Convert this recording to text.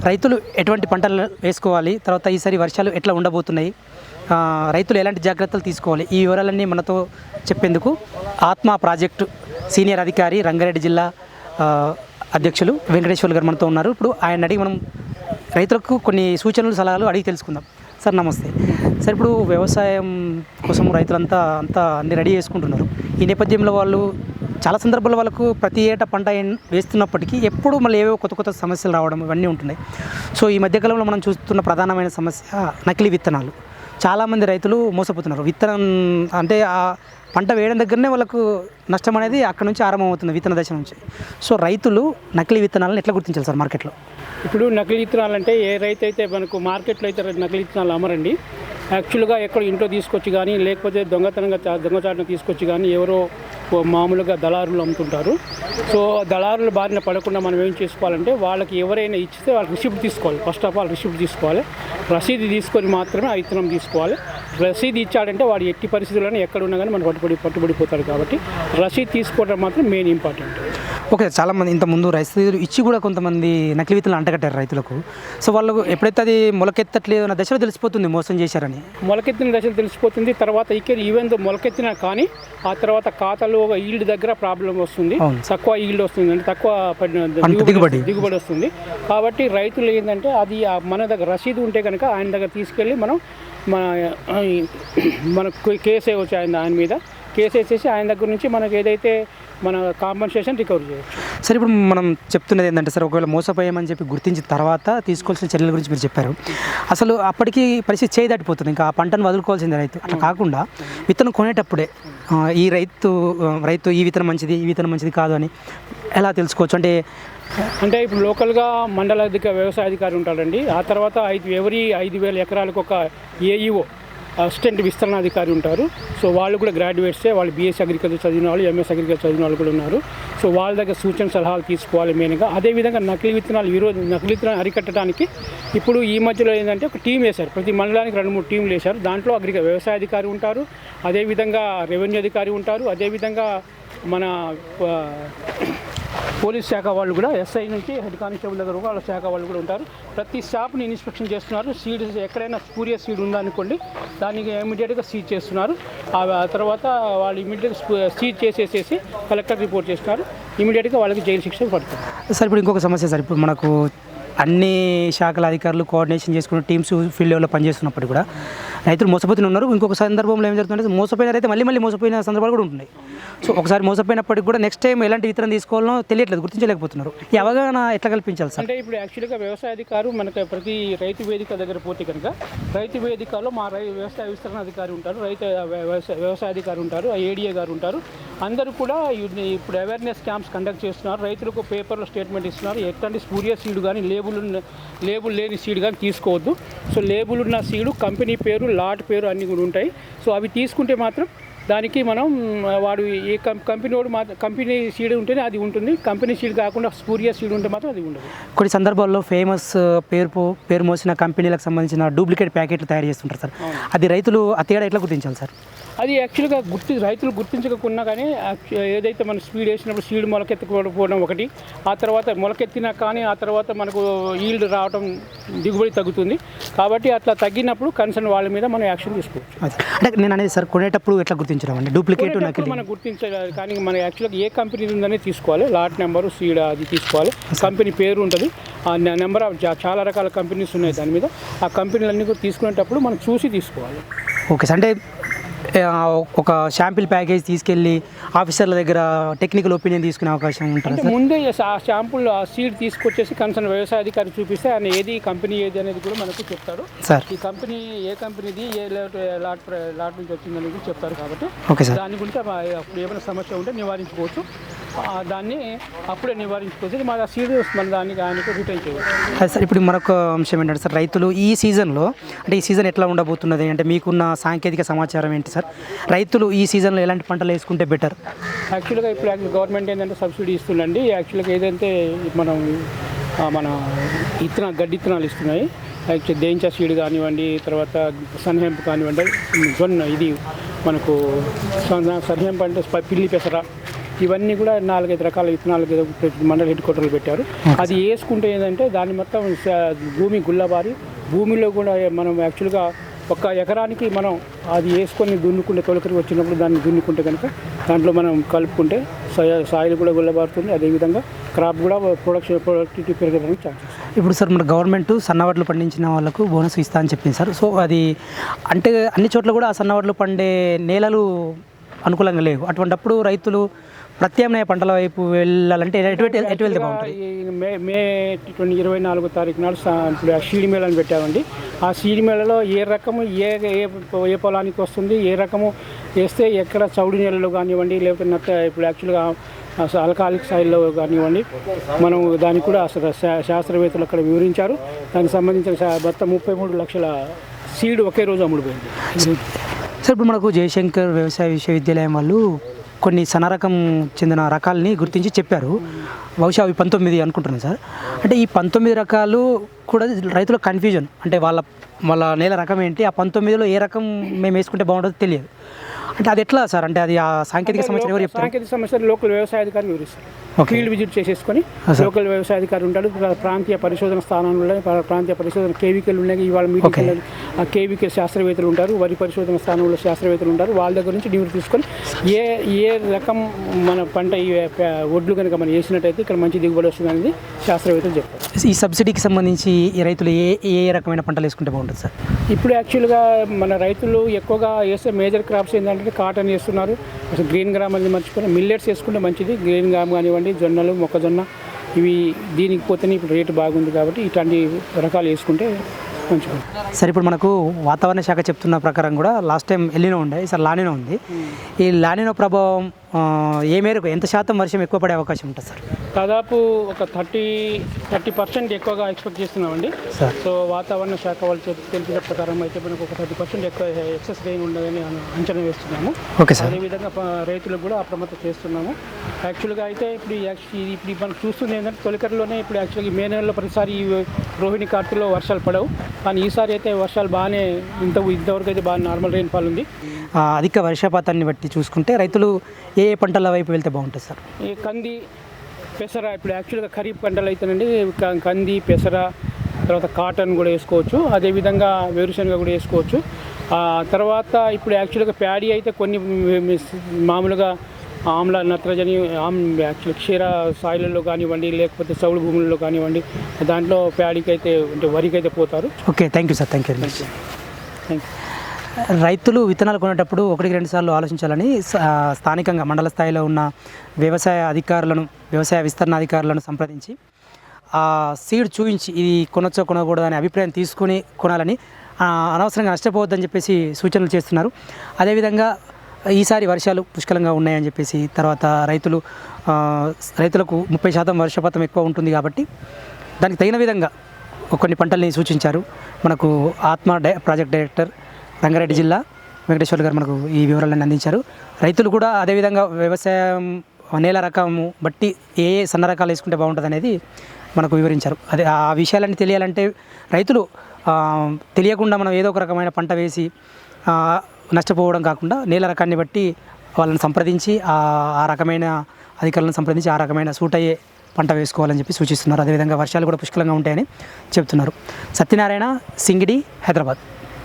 రైతులు ఎటువంటి పంటలు వేసుకోవాలి, తర్వాత ఈసారి వర్షాలు ఎట్లా ఉండబోతున్నాయి, రైతులు ఎలాంటి జాగ్రత్తలు తీసుకోవాలి, ఈ వివరాలన్నీ మనతో చెప్పేందుకు ఆత్మ ప్రాజెక్టు సీనియర్ అధికారి రంగారెడ్డి జిల్లా అధ్యక్షులు వెంకటేశ్వర్ గారు మనతో ఉన్నారు. ఇప్పుడు ఆయన అడిగి మనం రైతులకు కొన్ని సూచనలు సలహాలు అడిగి తెలుసుకుందాం. సార్ నమస్తే. సార్ ఇప్పుడు వ్యవసాయం కోసం రైతులంతా అన్ని రెడీ చేసుకుంటున్నారు. ఈ నేపథ్యంలో వాళ్ళు చాలా సందర్భాల్లో వాళ్ళకు ప్రతి ఏటా పంట వేస్తున్నప్పటికీ ఎప్పుడు మళ్ళీ ఏవో కొత్త సమస్యలు రావడం ఇవన్నీ ఉంటున్నాయి. సో ఈ మధ్యకాలంలో మనం చూస్తున్న ప్రధానమైన సమస్య నకిలీ విత్తనాలు. చాలామంది రైతులు మోసపోతున్నారు. విత్తనం అంటే ఆ పంట వేయడం దగ్గరనే వాళ్ళకు నష్టం అనేది అక్కడ నుంచి ఆరంభమవుతుంది, విత్తన దశ నుంచి. సో రైతులు నకిలీ విత్తనాలను ఎట్లా గుర్తించాలి సార్ మార్కెట్లో? ఇప్పుడు నకిలీ విత్తనాలు అంటే ఏ రైతు అయితే మనకు మార్కెట్లో అయితే నకిలీ విత్తనాలు అమ్మరండి. యాక్చువల్గా ఎక్కడ ఇంట్లో తీసుకొచ్చి కానీ లేకపోతే దొంగచాటును తీసుకొచ్చి కానీ ఎవరో మామూలుగా దళారులు అమ్ముతుంటారు. సో దళారుల బారిన పడకుండా మనం ఏం చేసుకోవాలంటే వాళ్ళకి ఎవరైనా ఇచ్చితే వాళ్ళకి రిసిప్ట్ తీసుకోవాలి. ఫస్ట్ ఆఫ్ ఆల్ రిసిప్ట్ తీసుకోవాలి. రసీదు తీసుకొని మాత్రమే ఆ విత్తనం తీసుకోవాలి. రసీదు ఇచ్చాడంటే వాడు ఎట్టి పరిస్థితుల్లోనే ఎక్కడ ఉన్నా కానీ మనం పట్టుబడిపోతాడు. కాబట్టి రసీదు తీసుకోవడం మాత్రం మెయిన్ ఇంపార్టెంట్. ఓకే, చాలామంది ఇంతకుముందు రైతులు ఇచ్చి కూడా కొంతమంది నకిలీ విత్తనాలు అంటగట్టారు రైతులకు. సో వాళ్ళు ఎప్పుడైతే అది మొలకెత్తట్లేదు అన్న దశలో తెలిసిపోతుంది మోసం చేశారని. మొలకెత్తిన దశలో తెలిసిపోతుంది. తర్వాత ఈవెన్ మొలకెత్తినా కానీ ఆ తర్వాత ఖాతాలో ఈల్డ్ దగ్గర ప్రాబ్లం వస్తుంది, తక్కువ ఈల్డ్ వస్తుంది, అంటే తక్కువ దిగుబడి వస్తుంది. కాబట్టి రైతులు ఏంటంటే అది మన దగ్గర రసీదు ఉంటే కనుక ఆయన దగ్గర తీసుకెళ్ళి మన కేసు వేయవచ్చు. ఆయన మీద కేసు వేసేసి ఆయన దగ్గర నుంచి మనకు ఏదైతే మన కాంపన్సేషన్ రికవర్ చేయవచ్చు. సరే, ఇప్పుడు మనం చెప్తున్నది ఏంటంటే సార్, ఒకవేళ మోసపోయామని చెప్పి గుర్తించిన తర్వాత తీసుకోవాల్సిన చర్యల గురించి మీరు చెప్పారు. అసలు అప్పటికి పరిస్థితి చేయి దాటిపోతుంది, ఇంకా ఆ పంటను వదులుకోవాల్సిందే రైతు. అట్లా కాకుండా విత్తనం కొనేటప్పుడే ఈ రైతు ఈ విత్తనం మంచిది, ఈ విత్తనం మంచిది కాదు అని ఎలా తెలుసుకోవచ్చు? అంటే ఇప్పుడు లోకల్గా మండల వ్యవసాయ అధికారి ఉంటాడండి. ఆ తర్వాత 5,000 ఎకరాలకు ఒక ఏఈఓ అసిస్టెంట్ విస్తరణాధికారి ఉంటారు. సో వాళ్ళు కూడా గ్రాడ్యుయేట్సే, వాళ్ళు బీఎస్సీ అగ్రికల్చర్ చదివిన వాళ్ళు, ఎంఎస్ అగ్రికల్చర్ చదివిన వాళ్ళు కూడా ఉన్నారు. సో వాళ్ళ దగ్గర సూచన సలహాలు తీసుకోవాలి మెయిన్గా. అదేవిధంగా నకిలీ విత్తనాలు అరికట్టడానికి ఇప్పుడు ఈ మధ్యలో ఏంటంటే ఒక టీం వేశారు. ప్రతి మండలానికి 2-3 టీంలు వేశారు. దాంట్లో వ్యవసాయ అధికారి ఉంటారు, అదేవిధంగా రెవెన్యూ అధికారి ఉంటారు, అదేవిధంగా మన పోలీస్ శాఖ వాళ్ళు కూడా, ఎస్ఐ నుంచి హెడ్ కానిస్టేబుల్ దగ్గర వాళ్ళ శాఖ వాళ్ళు కూడా ఉంటారు. ప్రతి షాప్ని ఇన్స్పెక్షన్ చేస్తున్నారు. సీడ్ ఎక్కడైనా స్పూరియస్ సీడ్ ఉందనుకోండి, దానికి ఇమీడియట్గా సీజ్ చేస్తున్నారు. ఆ తర్వాత వాళ్ళు ఇమీడియట్గా సీజ్ చేసేసేసి కలెక్టర్ రిపోర్ట్ చేస్తున్నారు. ఇమీడియట్గా వాళ్ళకి జైలు శిక్ష పడుతుంది. సార్, ఇప్పుడు ఇంకొక సమస్య సార్, ఇప్పుడు మనకు అన్ని శాఖల అధికారులు కోఆర్డినేషన్ చేసుకున్న టీమ్స్ ఫీల్డ్ లెవెల్లో పనిచేస్తున్నప్పుడు కూడా రైతులు మోసపోతూనే ఉన్నారు. ఇంకొక సందర్భంలో ఏం జరుగుతుందంటే మోసపోయిన రైతే మళ్ళీ మోసపోయిన సందర్భాలు కూడా ఉంటున్నాయి. సో ఒకసారి మోసపోయినప్పటికి కూడా నెక్స్ట్ టైం ఎలాంటి విత్తనం తీసుకోవాలో తెలియట్లేదు, గుర్తించలేకపోతున్నారు. ఈ అవగాహన ఎట్లా కల్పించాలి సార్? అంటే ఇప్పుడు యాక్చువల్గా వ్యవసాయ అధికారు మనకు ప్రతి రైతు వేదిక దగ్గర పోతే కనుక రైతు వేదికలో మా వ్యవసాయ విస్తరణ అధికారి ఉంటారు, వ్యవసాయ అధికారి ఉంటారు, ఏడీఏ గారు ఉంటారు. అందరూ కూడా ఇప్పుడు అవేర్నెస్ క్యాంప్స్ కండక్ట్ చేస్తున్నారు. రైతులకు పేపర్లో స్టేట్మెంట్ ఇస్తున్నారు. ఎట్లాంటి స్పూరియస్ సీడ్ కానీ లేబుల్ లేని సీడ్ కానీ తీసుకోవద్దు. సో లేబుల్ ఉన్న సీడు కంపెనీ పేరు, లాట్ పేరు అన్నీ కూడా ఉంటాయి. సో అవి తీసుకుంటే మాత్రం దానికి మనం వాడు ఏ కంపెనీ సీడ్ ఉంటేనే అది ఉంటుంది. కంపెనీ సీడ్ కాకుండా స్పూరియస్ సీడ్ ఉంటే మాత్రం అది ఉండదు. కొన్ని సందర్భాల్లో ఫేమస్ పేరు మోసిన కంపెనీలకు సంబంధించిన డూప్లికేట్ ప్యాకెట్లు తయారు చేస్తుంటారు సార్. అది రైతులు ఆ తేడా ఎట్లా గుర్తించాలి సార్? అది యాక్చువల్గా రైతులు గుర్తించకుండా కానీ ఏదైతే మనం స్పీడ్ వేసినప్పుడు సీడ్ మొలకెత్తకపోవడం ఒకటి, ఆ తర్వాత మొలకెత్తినా కానీ ఆ తర్వాత మనకు ఈల్డ్ రావడం, దిగుబడి తగ్గుతుంది. కాబట్టి అట్లా తగ్గినప్పుడు కన్సర్న్ వాళ్ళ మీద మనం యాక్షన్ తీసుకోవచ్చు. అంటే నేను అనేది సార్, కొనేటప్పుడు ఎట్లా గుర్తించడం అంటే డూప్లికేట్ మనం గుర్తించాలి. కానీ మనం యాక్చువల్గా ఏ కంపెనీ ఉందనే తీసుకోవాలి. లాట్ నెంబరు, సీడ్ అది తీసుకోవాలి. కంపెనీ పేరు ఉంటుంది, ఆ నెంబర్ చాలా రకాల కంపెనీస్ ఉన్నాయి దాని మీద. ఆ కంపెనీలన్నీ కూడా తీసుకునేటప్పుడు మనం చూసి తీసుకోవాలి. ఓకే సార్, అంటే ఒక శాంపిల్ ప్యాకేజ్ తీసుకెళ్ళి ఆఫీసర్ల దగ్గర టెక్నికల్ ఒపీనియన్ తీసుకునే అవకాశం ఉంటుంది. ముందే ఆ శాంపుల్ ఆ సీడ్ తీసుకొచ్చేసి కన్సర్న్ వ్యవసాయ అధికారి చూపిస్తే ఆయన ఏది కంపెనీ ఏది అనేది కూడా మనకు చెప్తారు. సార్ ఈ కంపెనీ ఏ కంపెనీది, ఏ లాట్ నుంచి వచ్చిందని కూడా చెప్తారు. కాబట్టి ఓకే సార్, దాని గురించి అప్పుడు ఏమైనా సమస్య ఉంటే నివారించుకోవచ్చు. దాన్ని అప్పుడే నివారించుకోవచ్చు. మన సీడ్ మన దానికి ఆయనకు రిటైన్ చేయవచ్చు. అది సార్, ఇప్పుడు మరొక అంశం ఏంటంటే సార్, రైతులు ఈ సీజన్లో అంటే ఈ సీజన్ ఎట్లా ఉండబోతున్నది అంటే మీకున్న సాంకేతిక సమాచారం ఏంటి సార్? రైతులు ఈ సీజన్లో ఎలాంటి పంటలు వేసుకుంటే బెటర్? యాక్చువల్గా ఇప్పుడు గవర్నమెంట్ ఏంటంటే సబ్సిడీ ఇస్తుందండి. యాక్చువల్గా ఏదైతే మన గడ్డి ఇత్తనాలు ఇస్తున్నాయి. యాక్చువల్ దేంచా సీడ్ కానివ్వండి, తర్వాత సన్హెంప్ కానివ్వండి, జొన్న ఇది మనకు సన్హెంప్ అంటే పిల్లి పెసర, ఇవన్నీ కూడా 4-5 రకాల విత్తనాలు మండల హెడ్ క్వార్టర్లు పెట్టారు. అది వేసుకుంటే ఏంటంటే దాన్ని మొత్తం భూమి గుల్లబారి భూమిలో కూడా మనం యాక్చువల్గా ఒక ఎకరానికి మనం అది వేసుకొని దున్నుకుంటే తొలకరి వచ్చినప్పుడు దాన్ని దున్నుకుంటే కనుక దాంట్లో మనం కలుపుకుంటే సాయిల్ కూడా గుల్లబారుతుంది. అదేవిధంగా క్రాప్ కూడా ప్రొడక్టివిటీ పెరగడానికి ఛాన్సెస్. ఇప్పుడు సార్ మన గవర్నమెంట్ సన్నవడ్లు పండించిన వాళ్ళకు బోనస్ ఇస్తా అని చెప్పింది సార్. సో అది అంటే అన్ని చోట్ల కూడా ఆ సన్నవడ్లు పండే నేలలు అనుకూలంగా లేవు. అటువంటప్పుడు రైతులు ప్రత్యామ్నాయ పంటల వైపు వెళ్ళాలంటే ఎటు వెళ్తే బాగుంటుంది? మే 24 తారీఖు నాడు ఇప్పుడు ఆ సీడ్ మేళని పెట్టామండి. ఆ సీడ్ మేళలో ఏ రకము ఏ పొలానికి వస్తుంది, ఏ రకము వేస్తే ఎక్కడ చౌడు నేలలో కానివ్వండి లేకపోతే నత్త ఇప్పుడు యాక్చువల్గా ఆల్కహాలిక్ సాయిల్లో కానివ్వండి మనం దానికి కూడా అసలు శాస్త్రవేత్తలు అక్కడ వివరించారు. దానికి సంబంధించిన మొత్తం 33 లక్షల సీడ్ ఒకే రోజు అమ్ముడుపోయింది. సార్ ఇప్పుడు మనకు జయశంకర్ వ్యవసాయ విశ్వవిద్యాలయం వాళ్ళు కొన్ని సన్నరకం చెందిన రకాలని గుర్తించి చెప్పారు. బహుశా అవి 19 అనుకుంటున్నాను సార్. అంటే ఈ 19 రకాలు కూడా రైతుల కన్ఫ్యూజన్, అంటే వాళ్ళ నేల రకం ఏంటి, ఆ 19లో ఏ రకం మేము వేసుకుంటే బాగుంటుందో తెలియదు. అంటే అది ఎట్లా సార్? అంటే అది ఆ సాంకేతిక సమస్యలు ఎవరు చెప్తారు? సాంకేతిక సమస్యలు లోకల్ వ్యవసాయ అధికారి వివరిస్తారు. ఫీల్డ్ విజిట్ చేసేసుకొని లోకల్ వ్యవసాయ అధికారి ఉంటాడు, ప్రాంతీయ పరిశోధన స్థానాలు ఉన్నాయి, ప్రాంతీయ పరిశోధన కేవీకేలు ఉన్నాయి. ఇవాళ మీటింగ్ ఆ కేవీకే శాస్త్రవేత్తలు ఉంటారు, వరి పరిశోధన స్థానంలో శాస్త్రవేత్తలు ఉంటారు. వాళ్ళ దగ్గర నుంచి నివృత్తి తీసుకొని ఏ రకం మన పంట ఈ ఒడ్లు కనుక మనం వేసినట్టయితే ఇక్కడ మంచి దిగుబడి వస్తుంది అనేది శాస్త్రవేత్తలు చెప్తారు. ఈ సబ్సిడీకి సంబంధించి ఈ రైతులు ఏ రకమైన పంటలు వేసుకుంటే బాగుంటుంది సార్? ఇప్పుడు యాక్చువల్గా మన రైతులు ఎక్కువగా వేసే మేజర్ క్రాప్స్ ఏంటంటే కాటన్ వేస్తున్నారు. అసలు గ్రీన్ గ్రామ్ అనేది మర్చిపోయి మిల్లెట్స్ వేసుకుంటే మంచిది. గ్రీన్ గ్రామ్ కానివ్వండి, జొన్నలు, మొక్కజొన్న ఇవి దీనికి పోతేనే ఇప్పుడు రేటు బాగుంది కాబట్టి ఇట్లాంటి రకాలు వేసుకుంటే మంచిగా. సార్ ఇప్పుడు మనకు వాతావరణ శాఖ చెప్తున్న ప్రకారం కూడా లాస్ట్ టైం ఎల్లినో ఉండే, ఈసారి లానినో ఉంది. ఈ లానినో ప్రభావం ఏ మేరకు ఎంత శాతం వర్షం ఎక్కువ పడే అవకాశం ఉంటుంది సార్? దాదాపు ఒక 30% ఎక్కువగా ఎక్స్పెక్ట్ చేస్తున్నామండి. సో వాతావరణ శాఖ వాళ్ళు తెలిసిన ప్రకారం అయితే మనకు ఒక 30% ఎక్కువ ఎక్సెస్ రెయిన్ ఉండదని అంచనా వేస్తున్నాము. Okay sir. అదేవిధంగా రైతులకు కూడా అప్రమత్తం చేస్తున్నాము. యాక్చువల్గా అయితే ఇప్పుడు మనం చూస్తుంది ఏంటంటే తొలికరిలోనే ఇప్పుడు యాక్చువల్గా మే నెలలో ప్రతిసారి రోహిణి కార్తీలో వర్షాలు పడవు, కానీ ఈసారి అయితే వర్షాలు బాగానే ఇంతవరకు అయితే బాగా నార్మల్ రెయిన్ఫాల్ ఉంది. అధిక వర్షపాతాన్ని బట్టి చూసుకుంటే రైతులు ఏ పంటల వైపు వెళ్తే బాగుంటుంది సార్? ఈ కంది, పెసర ఇప్పుడు యాక్చువల్గా ఖరీఫ్ పంటలు అయితేనండి కంది, పెసర, తర్వాత కాటన్ కూడా వేసుకోవచ్చు. అదేవిధంగా వేరుశనగ కూడా వేసుకోవచ్చు. తర్వాత ఇప్పుడు యాక్చువల్గా ప్యాడీ అయితే కొన్ని మామూలుగా ఆమ్ల నత్రజని యాక్చువల్ క్షీర సాయిలలో కానివ్వండి లేకపోతే చౌడు భూములలో కానివ్వండి దాంట్లో ప్యాడీకి అయితే అంటే వరికి అయితే పోతారు. Okay, thank you sir. Thank you very much. Thank you. రైతులు విత్తనాలు కొనేటప్పుడు 1-2 సార్లు ఆలోచించాలని స్థానికంగా మండల స్థాయిలో ఉన్న వ్యవసాయ విస్తరణ అధికారులను సంప్రదించి ఆ సీడ్ చూపించి ఇది కొనొచ్చో కొనకూడదు అనే అభిప్రాయం తీసుకుని కొనాలని, అనవసరంగా నష్టపోవద్దని చెప్పేసి సూచనలు చేస్తున్నారు. అదేవిధంగా ఈసారి వర్షాలు పుష్కలంగా ఉన్నాయని చెప్పేసి తర్వాత రైతులకు 30% వర్షపాతం ఎక్కువ ఉంటుంది కాబట్టి దానికి తగిన విధంగా కొన్ని పంటల్ని సూచించారు. మనకు ఆత్మ ప్రాజెక్ట్ డైరెక్టర్ రంగారెడ్డి జిల్లా వెంకటేశ్వర్ గారు మనకు ఈ వివరాలను అందించారు. రైతులు కూడా అదేవిధంగా వ్యవసాయం నేల రకము బట్టి ఏ సన్న రకాలు వేసుకుంటే బాగుంటుంది అనేది మనకు వివరించారు. అదే ఆ విషయాలన్నీ తెలియాలంటే రైతులు తెలియకుండా మనం ఏదో ఒక రకమైన పంట వేసి నష్టపోవడం కాకుండా నేల రకాన్ని బట్టి వాళ్ళని సంప్రదించి ఆ రకమైన అధికారులను సంప్రదించి ఆ రకమైన సూట్ అయ్యే పంట వేసుకోవాలని చెప్పి సూచిస్తున్నారు. అదేవిధంగా వర్షాలు కూడా పుష్కలంగా ఉంటాయని చెప్తున్నారు. సత్యనారాయణ, సింగిడి, హైదరాబాద్.